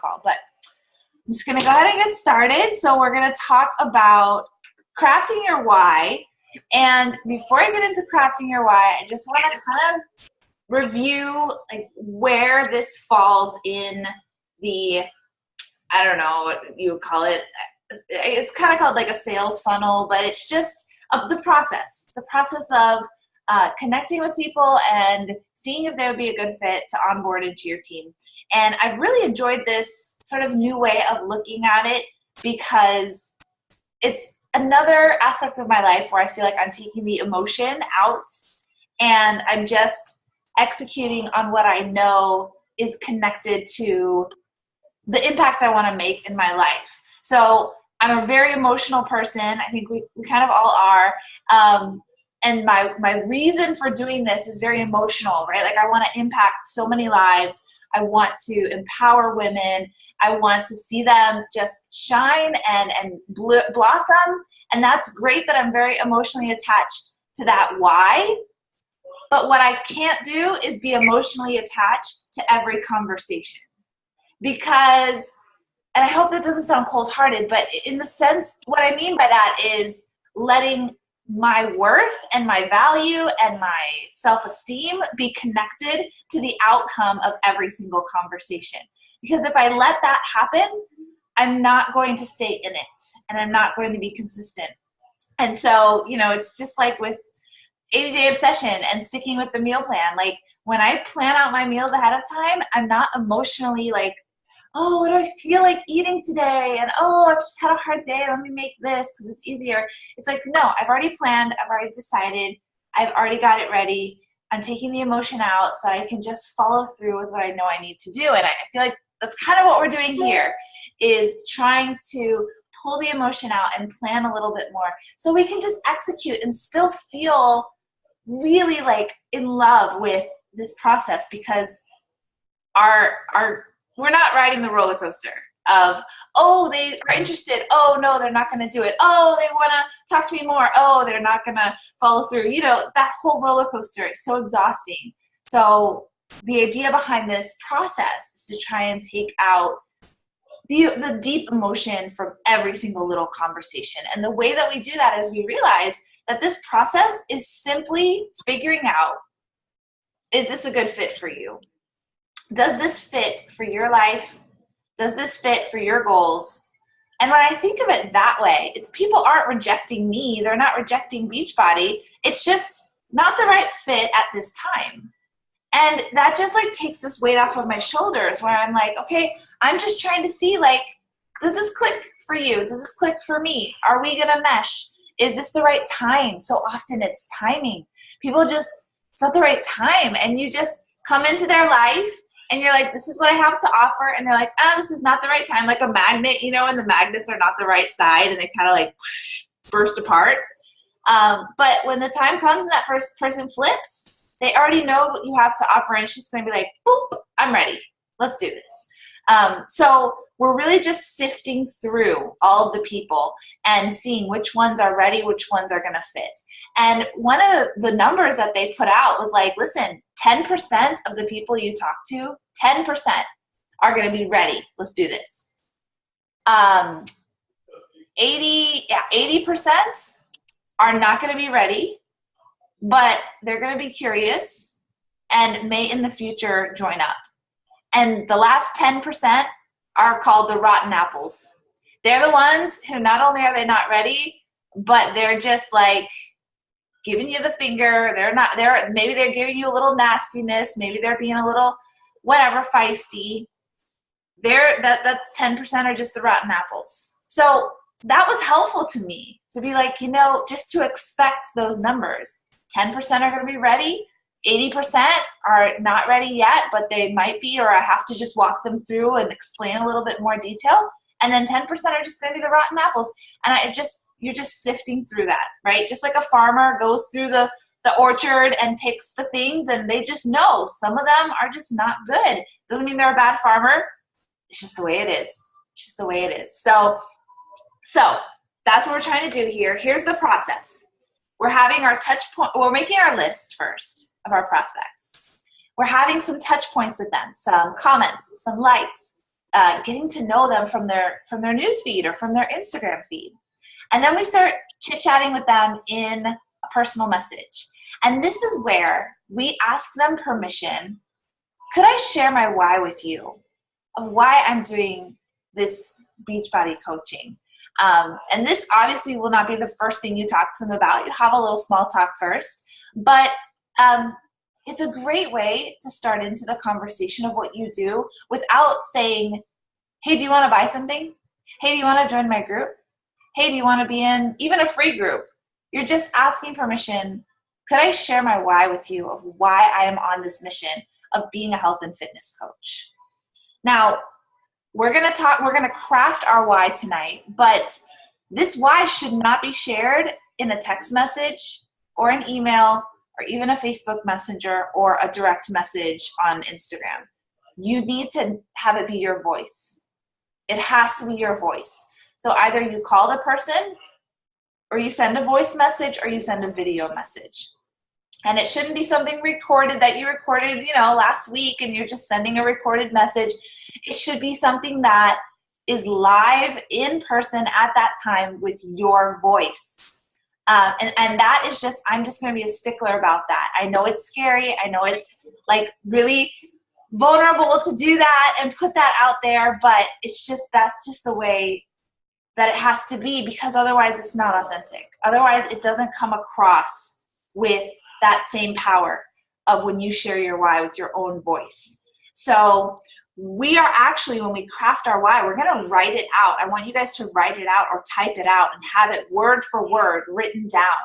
call. But I'm just going to go ahead and get started. So we're going to talk about crafting your why. And before I get into crafting your why, I just want to kind of review like where this falls in the, I don't know what you would call it. It's kind of called like a sales funnel, but it's just the process of connecting with people and seeing if they would be a good fit to onboard into your team. And I've really enjoyed this sort of new way of looking at it because it's another aspect of my life where I feel like I'm taking the emotion out and I'm just executing on what I know is connected to the impact I want to make in my life. So I'm a very emotional person. I think we kind of all are. And my reason for doing this is very emotional, right? Like I want to impact so many lives. I want to empower women. I want to see them just shine and blossom. And that's great that I'm very emotionally attached to that why. But what I can't do is be emotionally attached to every conversation. Because, and I hope that doesn't sound cold-hearted, but in the sense, what I mean by that is letting my worth and my value and my self-esteem be connected to the outcome of every single conversation. Because if I let that happen, I'm not going to stay in it and I'm not going to be consistent. And so, it's just like with 80-day obsession and sticking with the meal plan. Like when I plan out my meals ahead of time, I'm not emotionally like, oh, what do I feel like eating today? And oh, I just had a hard day. Let me make this because it's easier. It's like, no, I've already planned. I've already decided. I've already got it ready. I'm taking the emotion out so I can just follow through with what I know I need to do. And I feel like that's kind of what we're doing here is trying to pull the emotion out and plan a little bit more so we can just execute and still feel really like in love with this process because we're not riding the roller coaster of, oh, they are interested. Oh, no, they're not going to do it. Oh, they want to talk to me more. Oh, they're not going to follow through. That whole roller coaster is so exhausting. So the idea behind this process is to try and take out the deep emotion from every single little conversation. And the way that we do that is we realize that this process is simply figuring out, is this a good fit for you? Does this fit for your life? Does this fit for your goals? And when I think of it that way, it's people aren't rejecting me. They're not rejecting Beachbody. It's just not the right fit at this time. And that just like takes this weight off of my shoulders where I'm like, okay, I'm just trying to see like, does this click for you? Does this click for me? Are we going to mesh? Is this the right time? So often it's timing. It's not the right time. And you just come into their life and you're like, this is what I have to offer. And they're like, this is not the right time. Like a magnet, and the magnets are not the right side and they kind of like burst apart. But when the time comes and that first person flips, they already know what you have to offer. And it's just going to be like, boop, I'm ready. Let's do this. So we're really just sifting through all of the people and seeing which ones are ready, which ones are going to fit. And one of the numbers that they put out was like, listen, 10% of the people you talk to, 10% are going to be ready. Let's do this. 80% are not going to be ready, but they're going to be curious and may in the future join up. And the last 10% are called the rotten apples. They're the ones who not only are they not ready, but they're just like giving you the finger. Maybe they're giving you a little nastiness. Maybe they're being a little whatever feisty. That's 10% are just the rotten apples. So that was helpful to me to be like, just to expect those numbers. 10% are going to be ready. 80% are not ready yet, but they might be, or I have to just walk them through and explain a little bit more detail. And then 10% are just going to be the rotten apples. And you're just sifting through that, right? Just like a farmer goes through the orchard and picks the things, and they just know some of them are just not good. Doesn't mean they're a bad farmer. It's just the way it is. It's just the way it is. So that's what we're trying to do here. Here's the process. We're having our touch point. We're making our list first of our prospects. We're having some touch points with them, some comments, some likes. getting to know them from their news feed or from their Instagram feed. And then we start chit-chatting with them in a personal message. And this is where we ask them permission. Could I share my why with you of why I'm doing this Beachbody coaching? And this obviously will not be the first thing you talk to them about. You have a little small talk first, but it's a great way to start into the conversation of what you do without saying, hey, do you want to buy something? Hey, do you want to join my group? Hey, do you want to be in even a free group? You're just asking permission. Could I share my why with you of why I am on this mission of being a health and fitness coach? Now, we're going to craft our why tonight, but this why should not be shared in a text message or an email or even a Facebook Messenger or a direct message on Instagram. You need to have it be your voice. It has to be your voice. So either you call the person or you send a voice message or you send a video message. And it shouldn't be something recorded that you recorded, last week and you're just sending a recorded message. It should be something that is live in person at that time with your voice. And that is I'm just going to be a stickler about that. I know it's scary. I know it's like really vulnerable to do that and put that out there, but that's just the way that it has to be, because otherwise it's not authentic. Otherwise it doesn't come across with that same power of when you share your why with your own voice. So we are actually, when we craft our why, we're going to write it out. I want you guys to write it out or type it out and have it word for word written down.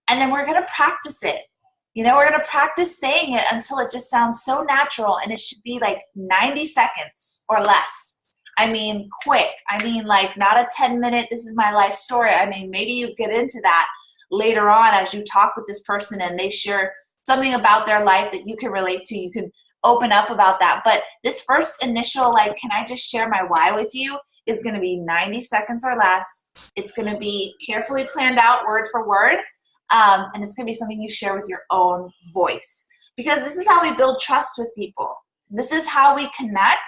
And then we're going to practice it. We're going to practice saying it until it just sounds so natural, and it should be like 90 seconds or less. I mean, quick. I mean, like not a 10-minute, this is my life story. I mean, maybe you get into that later on as you talk with this person and they share something about their life that you can relate to. You can open up about that. But this first initial, can I just share my why with you, is going to be 90 seconds or less. It's going to be carefully planned out word for word. And it's going to be something you share with your own voice, because this is how we build trust with people. This is how we connect.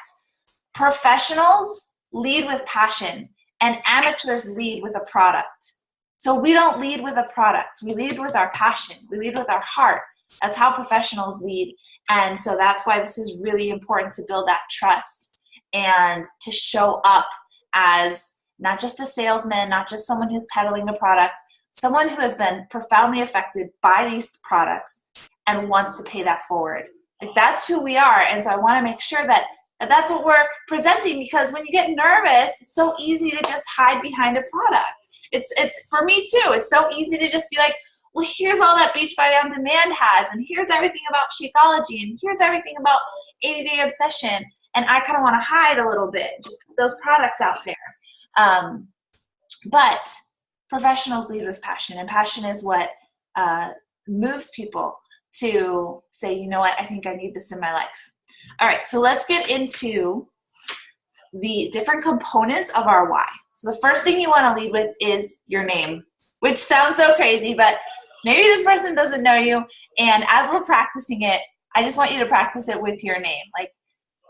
Professionals lead with passion and amateurs lead with a product. So we don't lead with a product. We lead with our passion. We lead with our heart. That's how professionals lead. And so that's why this is really important, to build that trust and to show up as not just a salesman, not just someone who's peddling a product, someone who has been profoundly affected by these products and wants to pay that forward. That's who we are. And so I want to make sure that that's what we're presenting, because when you get nervous, it's so easy to just hide behind a product. It's for me too. It's so easy to just be like, well, here's all that Beachbody On Demand has, and here's everything about Shakeology, and here's everything about 80-Day Obsession, and I kind of want to hide a little bit, just put those products out there. But professionals lead with passion, and passion is what moves people to say, you know what, I think I need this in my life. All right, so let's get into the different components of our why. So the first thing you want to lead with is your name, which sounds so crazy, but maybe this person doesn't know you, and as we're practicing it, I just want you to practice it with your name. Like,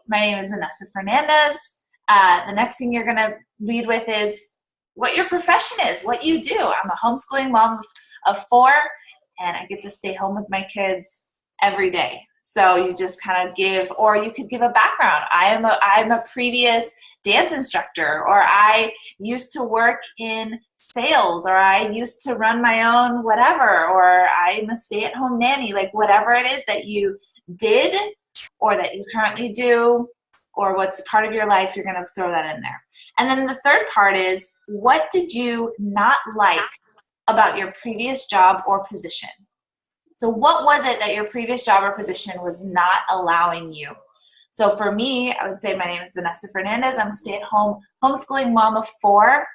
my name is Vanessa Fernandez. The next thing you're going to lead with is what your profession is, what you do. I'm a homeschooling mom of 4, and I get to stay home with my kids every day. So you just kind of give, or you could give a background. I'm a previous dance instructor, or I used to work in sales, or I used to run my own whatever, or I'm a stay-at-home nanny, like whatever it is that you did or that you currently do, or what's part of your life, you're going to throw that in there. And then the third part is, what did you not like about your previous job or position? So what was it that your previous job or position was not allowing you? So for me, I would say my name is Vanessa Fernandez. I'm a stay-at-home homeschooling mom of 4.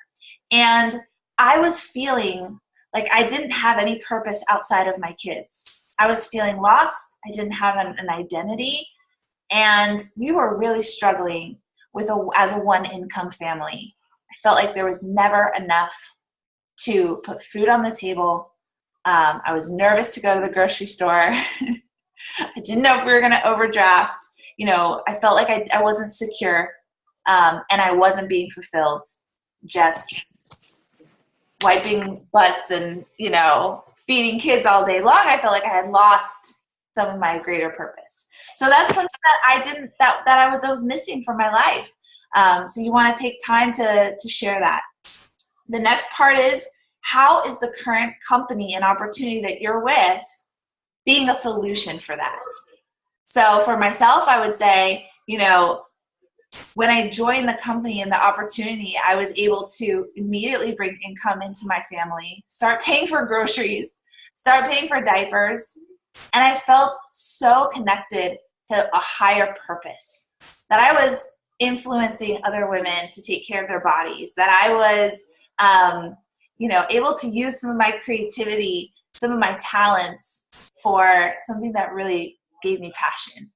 And I was feeling like I didn't have any purpose outside of my kids. I was feeling lost. I didn't have an identity. And we were really struggling as a one-income family. I felt like there was never enough to put food on the table. I was nervous to go to the grocery store. I didn't know if we were going to overdraft. I felt like I wasn't secure. and I wasn't being fulfilled just wiping butts and, feeding kids all day long. I felt like I had lost some of my greater purpose. So that's something that I was missing from my life. So you want to take time to share that. The next part is, how is the current company and opportunity that you're with being a solution for that? So for myself, I would say, when I joined the company and the opportunity, I was able to immediately bring income into my family, start paying for groceries, start paying for diapers. And I felt so connected to a higher purpose, that I was influencing other women to take care of their bodies, that I was, able to use some of my creativity, some of my talents for something that really gave me passion.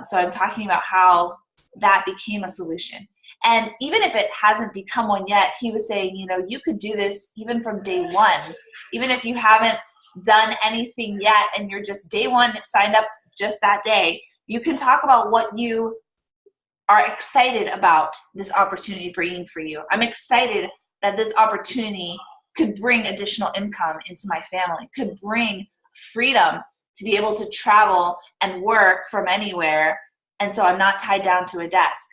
So I'm talking about how that became a solution. And even if it hasn't become one yet, he was saying, you could do this even from day one. Even if you haven't done anything yet and you're just day one, signed up just that day, you can talk about what you are excited about this opportunity bringing for you. I'm excited that this opportunity could bring additional income into my family, could bring freedom to be able to travel and work from anywhere. And so I'm not tied down to a desk.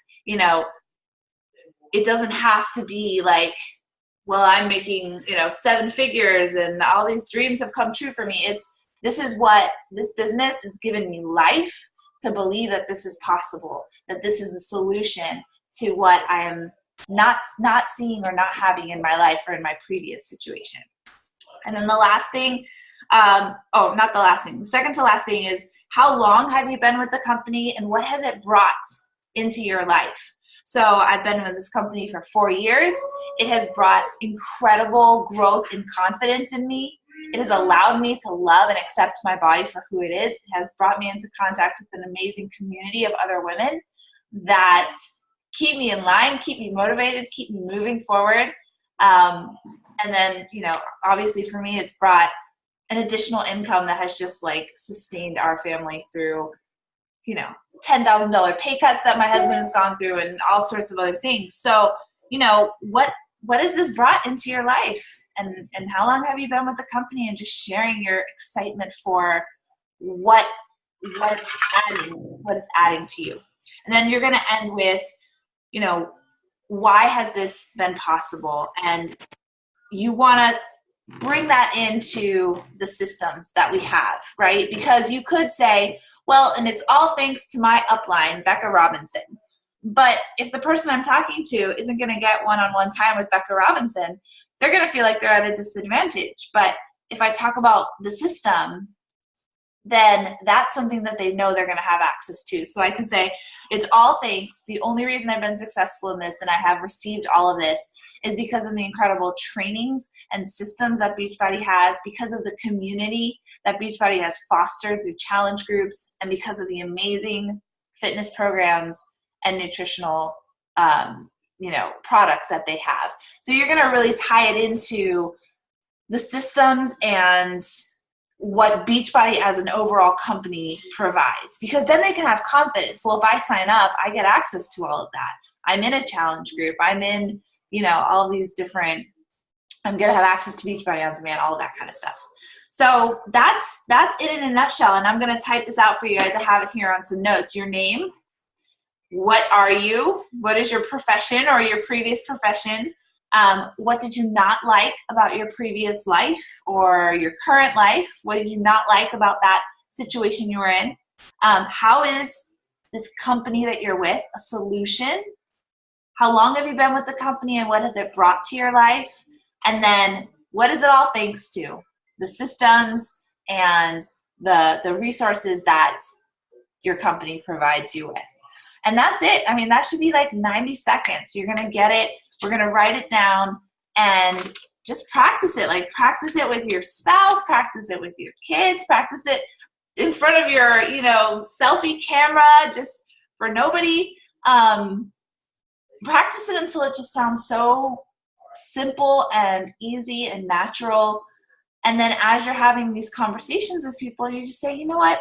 It doesn't have to be like, well, I'm making, 7 figures and all these dreams have come true for me. This is what this business has given me life to believe that this is possible, that this is a solution to what I am not seeing or not having in my life or in my previous situation. And then the last thing, not the last thing, the second to last thing is, how long have you been with the company and what has it brought into your life? So I've been with this company for 4 years. It has brought incredible growth and confidence in me. It has allowed me to love and accept my body for who it is. It has brought me into contact with an amazing community of other women that keep me in line, keep me motivated, keep me moving forward. And then, obviously for me, it's brought an additional income that has just sustained our family through, $10,000 pay cuts that my husband has gone through and all sorts of other things. So, what has this brought into your life? And how long have you been with the company, and just sharing your excitement for what it's adding to you. And then you're going to end with, why has this been possible? And you want to bring that into the systems that we have, right? Because you could say, well, and it's all thanks to my upline, Becca Robinson. But if the person I'm talking to isn't going to get one-on-one time with Becca Robinson, they're going to feel like they're at a disadvantage. But if I talk about the system, then that's something that they know they're going to have access to. So I can say, it's all thanks. The only reason I've been successful in this and I have received all of this is because of the incredible trainings and systems that Beachbody has, because of the community that Beachbody has fostered through challenge groups, and because of the amazing fitness programs and nutritional products that they have. So you're going to really tie it into the systems and what Beachbody as an overall company provides, because then they can have confidence. Well, if I sign up, I get access to all of that. I'm in a challenge group. I'm in, all of these different, I'm going to have access to Beachbody On Demand, all of that kind of stuff. So that's it in a nutshell. And I'm going to type this out for you guys. I have it here on some notes. Your name. What are you? What is your profession or your previous profession? What did you not like about your previous life or your current life? What did you not like about that situation you were in? How is this company that you're with a solution? How long have you been with the company and what has it brought to your life? And then what is it all thanks to? The systems and the resources that your company provides you with. And that's it. I mean, that should be 90 seconds. You're going to get it. We're going to write it down and just practice it. Practice it with your spouse, practice it with your kids, practice it in front of your, selfie camera, just for nobody. Practice it until it just sounds so simple and easy and natural. And then as you're having these conversations with people, you just say, you know what?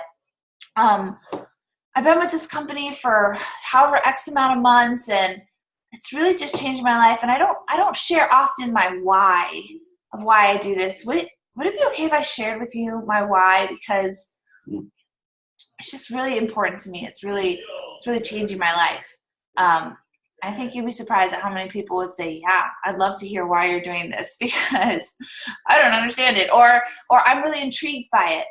I've been with this company for however X amount of months, and it's really just changed my life. And I don't share often my why of why I do this. Would it be okay if I shared with you my why? Because it's just really important to me. It's really changing my life. I think you'd be surprised at how many people would say, yeah, I'd love to hear why you're doing this, because I don't understand it, or I'm really intrigued by it,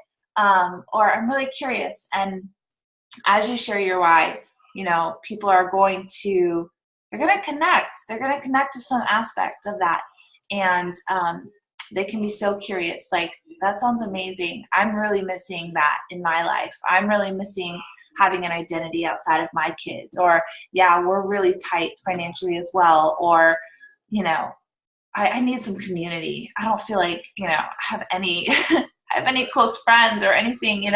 or I'm really curious. And as you share your why, people are going to, they're going to connect. They're going to connect with some aspect of that. And they can be so curious. Like, that sounds amazing. I'm really missing that in my life. I'm really missing having an identity outside of my kids. Or, yeah, we're really tight financially as well. Or, I need some community. I don't feel like, I have any close friends or anything,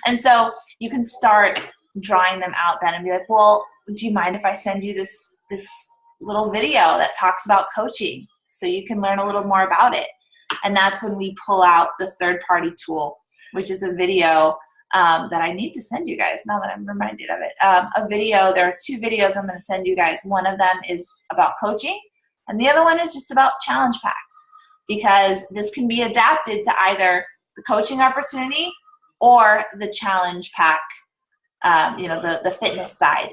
And so you can start drawing them out then and be like, well, do you mind if I send you this little video that talks about coaching so you can learn a little more about it? And that's when we pull out the third-party tool, which is a video that I need to send you guys now that I'm reminded of it. A video, there are 2 videos I'm going to send you guys. One of them is about coaching, and the other one is just about challenge packs, because this can be adapted to either the coaching opportunity or the challenge pack, the fitness side.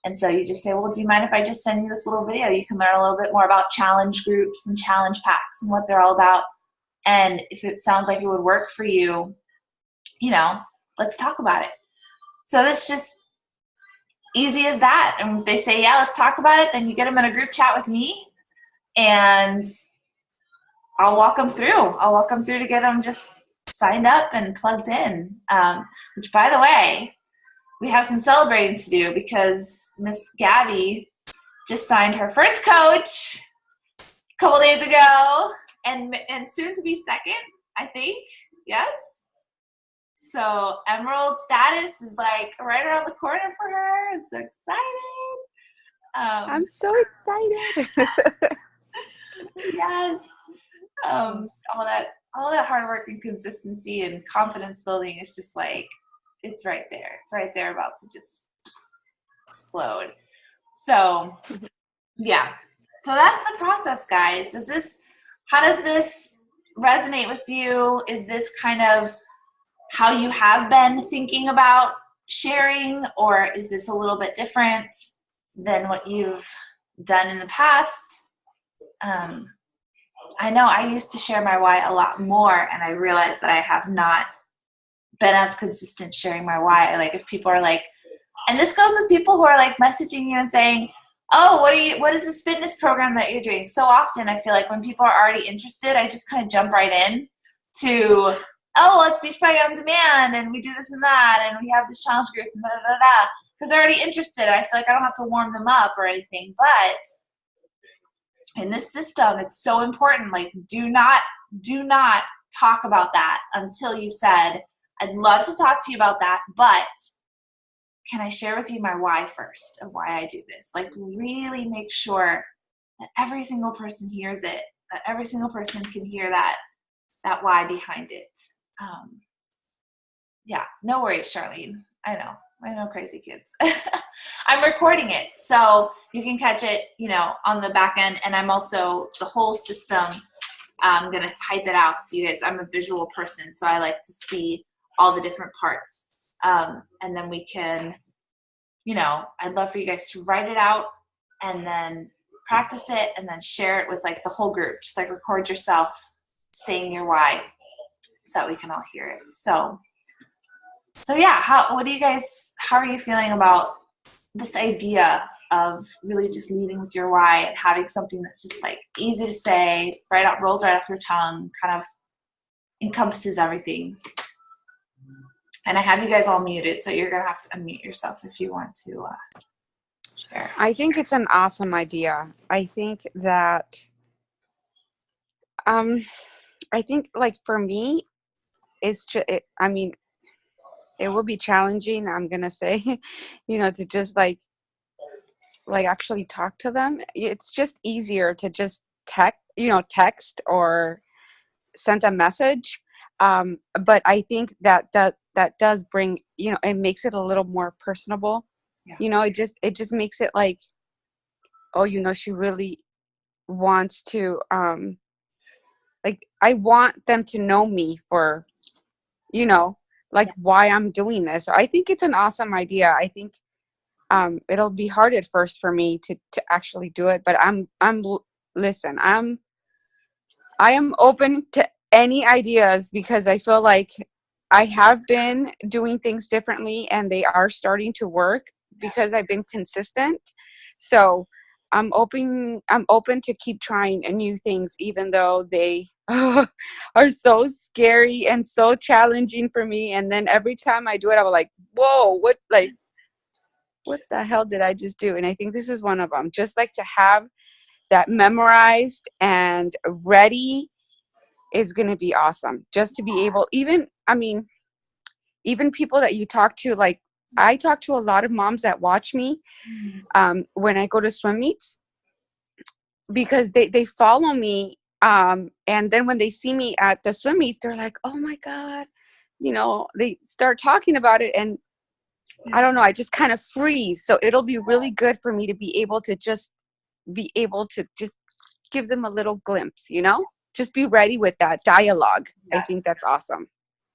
And so you just say, well, do you mind if I just send you this little video? You can learn a little bit more about challenge groups and challenge packs and what they're all about. And if it sounds like it would work for you, let's talk about it. So it's just easy as that. And if they say, yeah, let's talk about it, then you get them in a group chat with me, and I'll walk them through. I'll walk them through to get them just signed up and plugged in, which, by the way, we have some celebrating to do, because Miss Gabby just signed her first coach a couple days ago, and soon to be second, I think. Yes. So Emerald status is like right around the corner for her. I'm so excited. I'm so excited. Yes. All that hard work and consistency and confidence building is just like, it's right there. It's right there, about to just explode. So yeah. So that's the process, guys. How does this resonate with you? Is this kind of how you have been thinking about sharing, or is this a little bit different than what you've done in the past? I know I used to share my why a lot more, and I realized that I have not been as consistent sharing my why. Like, if people are like, and this goes with people who are like messaging you and saying, oh, what is this fitness program that you're doing? So often I feel like when people are already interested, I just kind of jump right in to, oh, let's Beachbody on Demand, and we do this and that, and we have this challenge groups and because they're already interested. I feel like I don't have to warm them up or anything. But in this system, it's so important. Like, do not talk about that until you said, I'd love to talk to you about that, but can I share with you my why first, of why I do this? Like, really make sure that every single person hears it, that every single person can hear that why behind it. Yeah, no worries, Charlene. I know, crazy kids. I'm recording it, so you can catch it, on the back end. And I'm also, the whole system, I'm going to type it out so you guys, I'm a visual person, so I like to see all the different parts. And then we can, I'd love for you guys to write it out and then practice it and then share it with like the whole group. Just like record yourself saying your why so that we can all hear it. So yeah, how are you feeling about this idea of really just leading with your why and having something that's just like easy to say, rolls right off your tongue, kind of encompasses everything? And I have you guys all muted, so you're going to have to unmute yourself if you want to share. I think it's an awesome idea. I think that, like for me, it's just, it will be challenging, I'm going to say, to just like actually talk to them. It's just easier to just text or send a message. But I think that does bring, it makes it a little more personable. Yeah. It just makes it like, oh, she really wants to, like, I want them to know me for, like, why I'm doing this. So I think it's an awesome idea. I think it'll be hard at first for me to actually do it, but listen, I am open to any ideas, because I feel like I have been doing things differently and they are starting to work because I've been consistent. So I'm open to keep trying new things, even though they are so scary and so challenging for me. And then every time I do it, I'm like, whoa, what the hell did I just do? And I think this is one of them. Just like to have that memorized and ready is going to be awesome. Just to be able, even people that you talk to, like I talk to a lot of moms that watch me when I go to swim meets, because they follow me. And then when they see me at the swim meets, they're like, oh my God, they start talking about it. And I don't know, I just kind of freeze. So it'll be really good for me to be able to just give them a little glimpse, just be ready with that dialogue. Yes. I think that's awesome.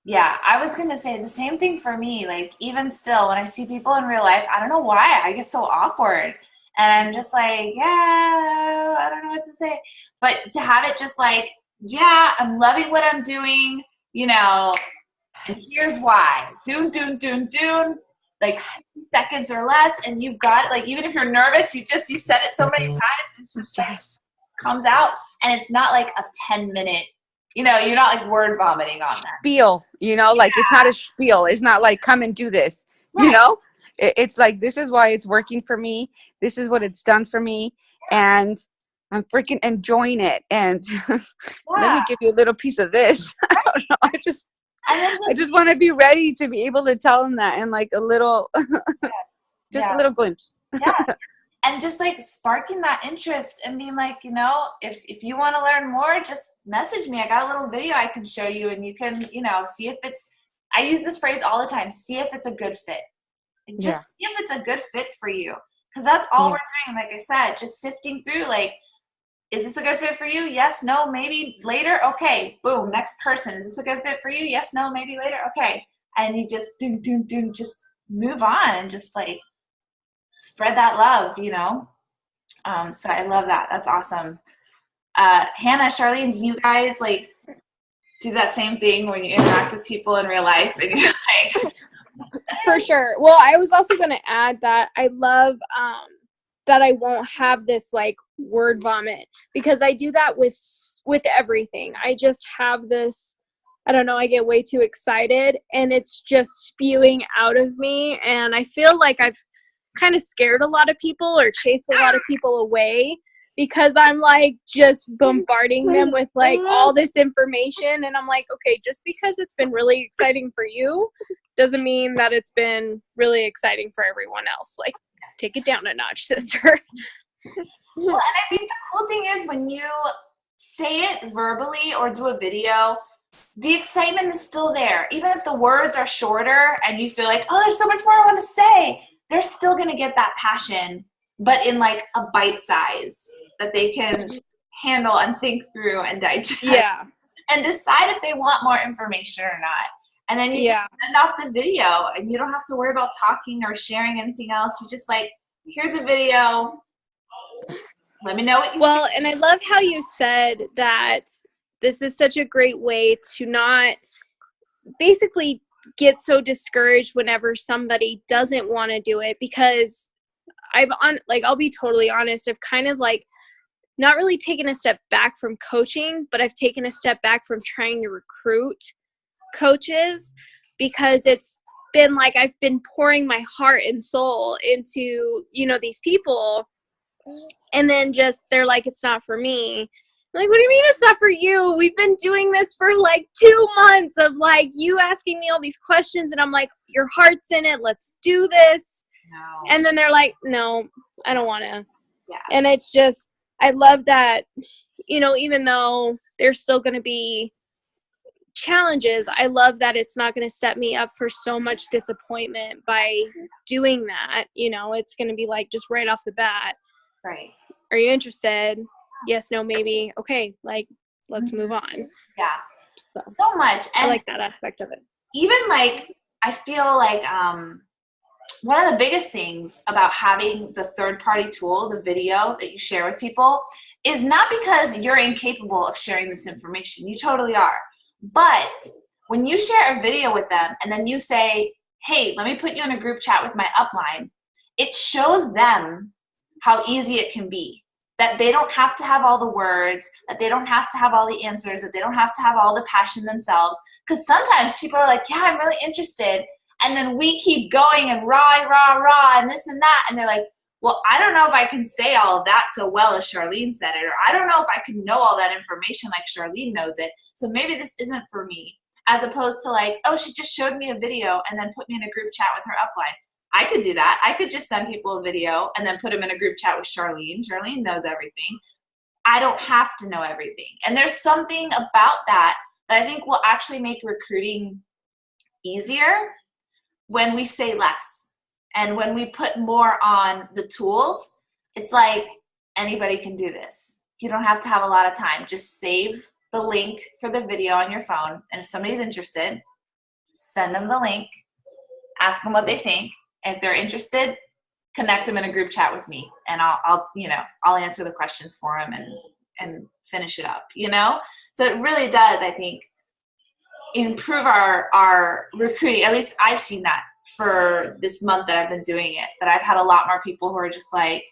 Yeah, I was going to say the same thing for me. Like, even still, when I see people in real life, I don't know why I get so awkward. And I'm just like, yeah, I don't know what to say. But to have it just like, yeah, I'm loving what I'm doing, and here's why. Doon, doon, doon, doon. Like 60 seconds or less, and you've got, like, even if you're nervous, you said it so many times, it's just like, comes out, and it's not like a 10-minute, you're not like word vomiting on that spiel, like it's not a spiel. It's not like, come and do this, right. It's like, this is why it's working for me. This is what it's done for me, and I'm freaking enjoying it. And let me give you a little piece of this. I don't know. I just want to be ready to be able to tell them that, and like a little, a little glimpse. Yeah. And just like sparking that interest and being like, if you want to learn more, just message me. I got a little video I can show you, and you can, see if I use this phrase all the time, see if it's a good fit. Just see if it's a good fit for you. Because that's all we're doing. Like I said, just sifting through, like, is this a good fit for you? Yes, no, maybe later. Okay, boom, next person. Is this a good fit for you? Yes, no, maybe later. Okay. And you just just move on and just like spread that love, So I love that. That's awesome. Hannah, Charlene, do you guys like do that same thing when you interact with people in real life and you're like For sure. Well, I was also going to add that I love that I won't have this like word vomit, because I do that with everything. I just have this, I don't know, I get way too excited and it's just spewing out of me, and I feel like I've kind of scared a lot of people or chased a lot of people away, because I'm like just bombarding them with like all this information, and I'm like, okay, just because it's been really exciting for you doesn't mean that it's been really exciting for everyone else. Like, take it down a notch, sister. Well, and I think the cool thing is when you say it verbally or do a video, the excitement is still there. Even if the words are shorter and you feel like, oh, there's so much more I want to say, they're still going to get that passion, but in like a bite size that they can handle and think through and digest. Yeah. And decide if they want more information or not. And then you just send off the video, and you don't have to worry about talking or sharing anything else. You just like, here's a video. Let me know what you think. And I love how you said that this is such a great way to not basically get so discouraged whenever somebody doesn't want to do it, because I'll be totally honest, I've kind of like not really taken a step back from coaching, but I've taken a step back from trying to recruit coaches, because it's been like I've been pouring my heart and soul into, these people, and then just they're like, it's not for me. I'm like, what do you mean it's not for you? We've been doing this for like 2 months of like you asking me all these questions, and I'm like, your heart's in it, let's do this. No. And then they're like, no, I don't want to. Yeah. And it's just, I love that, even though there's still going to be challenges, I love that it's not going to set me up for so much disappointment by doing that. It's going to be like just right off the bat. Right. Are you interested? Yes, no, maybe. Okay, like, let's move on. Yeah. So, So much. And I like that aspect of it. even like, I feel like one of the biggest things about having the third-party tool, the video that you share with people, is not because you're incapable of sharing this information. You totally are. But when you share a video with them and then you say, hey, let me put you in a group chat with my upline, it shows them how easy it can be. That they don't have to have all the words, that they don't have to have all the answers, that they don't have to have all the passion themselves. Because sometimes people are like, yeah, I'm really interested. And then we keep going and rah, rah, rah, and this and that. And they're like, well, I don't know if I can say all of that so well as Charlene said it, or I don't know if I can know all that information like Charlene knows it. So maybe this isn't for me. As opposed to like, oh, she just showed me a video and then put me in a group chat with her upline. I could do that. I could just send people a video and then put them in a group chat with Charlene. Charlene knows everything. I don't have to know everything. And there's something about that I think will actually make recruiting easier when we say less. And when we put more on the tools, it's like anybody can do this. You don't have to have a lot of time. Just save the link for the video on your phone. And if somebody's interested, send them the link, ask them what they think. If they're interested, connect them in a group chat with me, and I'll answer the questions for them and finish it up, So it really does, I think, improve our recruiting. At least I've seen that for this month that I've been doing it, that I've had a lot more people who are just like,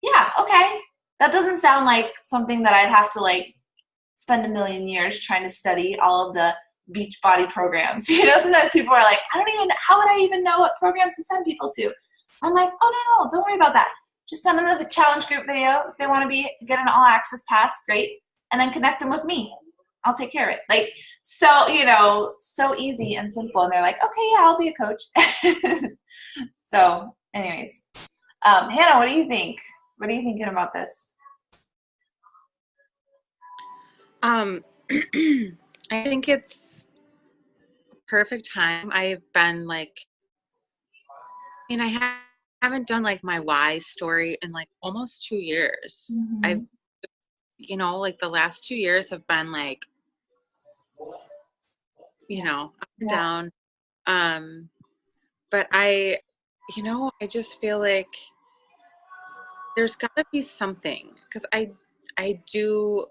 yeah, okay, that doesn't sound like something that I'd have to like spend a million years trying to study all of the Beachbody programs. Sometimes people are like, how would I even know what programs to send people to? I'm like, oh, no, don't worry about that. Just send them the challenge group video. If they want to get an all access pass, great. And then connect them with me. I'll take care of it. Like, so, so easy and simple. And they're like, okay, yeah, I'll be a coach. So anyways, Hannah, what do you think? What are you thinking about this? I think it's perfect time. I've been like, I haven't done like my why story in like almost 2 years. Mm-hmm. I've, like the last 2 years have been like, up and down. But I just feel like there's gotta be something, because I do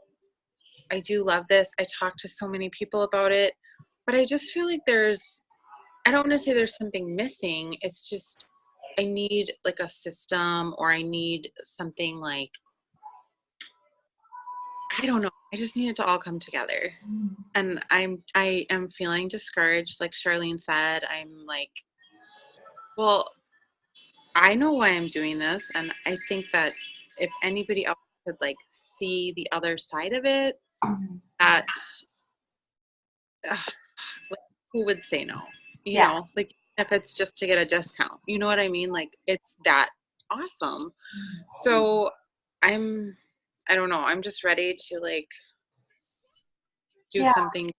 love this. I talk to so many people about it, but I just feel like I don't want to say there's something missing. It's just, I need like a system, or I need something like, I don't know. I just need it to all come together. And I am feeling discouraged. Like Charlene said, I'm like, well, I know why I'm doing this. And I think that if anybody else could like see the other side of it, that like, who would say no? You know, like if it's just to get a discount, you know what I mean? Like it's that awesome. So I don't know. I'm just ready to like do something.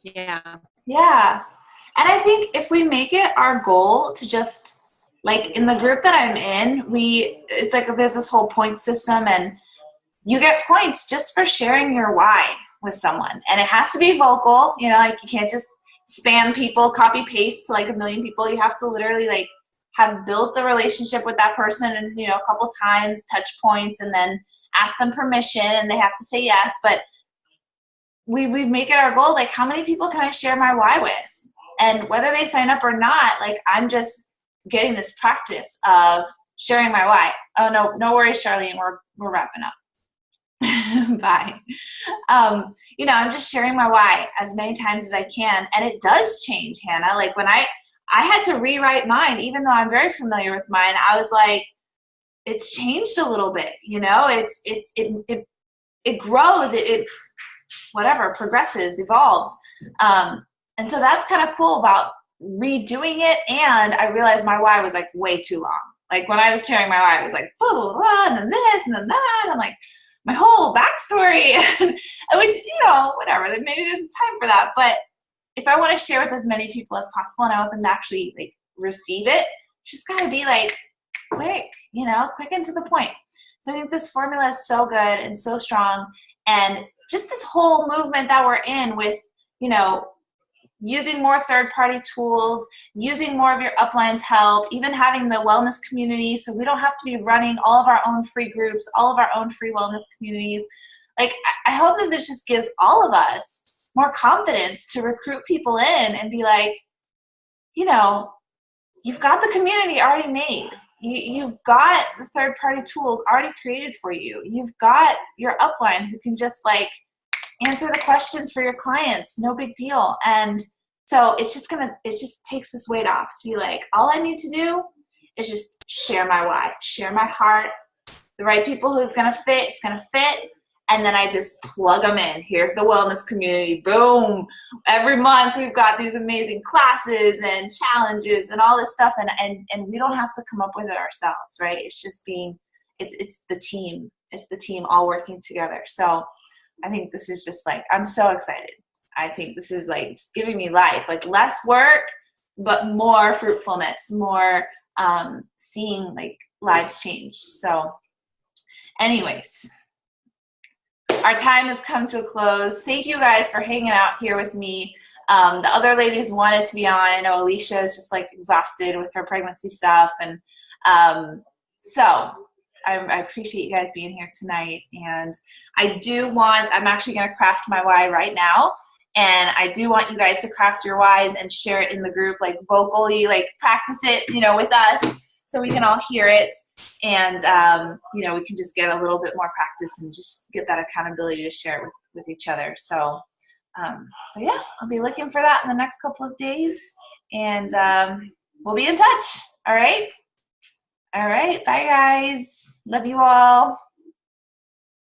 Yeah. Yeah. And I think if we make it our goal to just like in the group that I'm in, it's like there's this whole point system, and you get points just for sharing your why with someone. And it has to be vocal, like you can't just spam people, copy paste to like 1 million people. You have to literally like have built the relationship with that person and, a couple times, touch points, and then ask them permission, and they have to say yes. But we make it our goal, like how many people can I share my why with? And whether they sign up or not, like I'm just getting this practice of sharing my why. Oh, no worries, Charlene, we're wrapping up. Bye. I'm just sharing my why as many times as I can. And it does change, Hannah. Like when I had to rewrite mine, even though I'm very familiar with mine, I was like, it's changed a little bit, it grows, it whatever, progresses, evolves. And so that's kind of cool about redoing it. And I realized my why was like way too long. Like when I was sharing my why, it was like, blah, blah, blah, and then this, and then that. I'm like, my whole backstory, which, whatever, maybe there's a time for that. But if I want to share with as many people as possible and I want them to actually like receive it, it's just got to be like quick, quick and to the point. So I think this formula is so good and so strong. And just this whole movement that we're in with, you know, using more third-party tools, using more of your upline's help, even having the wellness community so we don't have to be running all of our own free groups, all of our own free wellness communities. Like, I hope that this just gives all of us more confidence to recruit people in and be like, you know, you've got the community already made. You've got the third-party tools already created for you. You've got your upline who can just like answer the questions for your clients. No big deal. And so it just takes this weight off to be like, all I need to do is just share my why, share my heart. The right people who's going to fit, it's going to fit. And then I just plug them in. Here's the wellness community. Boom. Every month we've got these amazing classes and challenges and all this stuff. And we don't have to come up with it ourselves, right? It's just it's the team. It's the team all working together. So I think this is just like, I'm so excited. I think this is like just giving me life, like less work, but more fruitfulness, more seeing like lives change. So anyways, our time has come to a close. Thank you guys for hanging out here with me. The other ladies wanted to be on. I know Alicia is just like exhausted with her pregnancy stuff. And so I appreciate you guys being here tonight. And I'm actually going to craft my why right now. And I do want you guys to craft your whys and share it in the group, like vocally, like practice it, you know, with us so we can all hear it. And, you know, we can just get a little bit more practice and just get that accountability to share it with each other. So yeah, I'll be looking for that in the next couple of days. And we'll be in touch. All right. All right. Bye, guys. Love you all.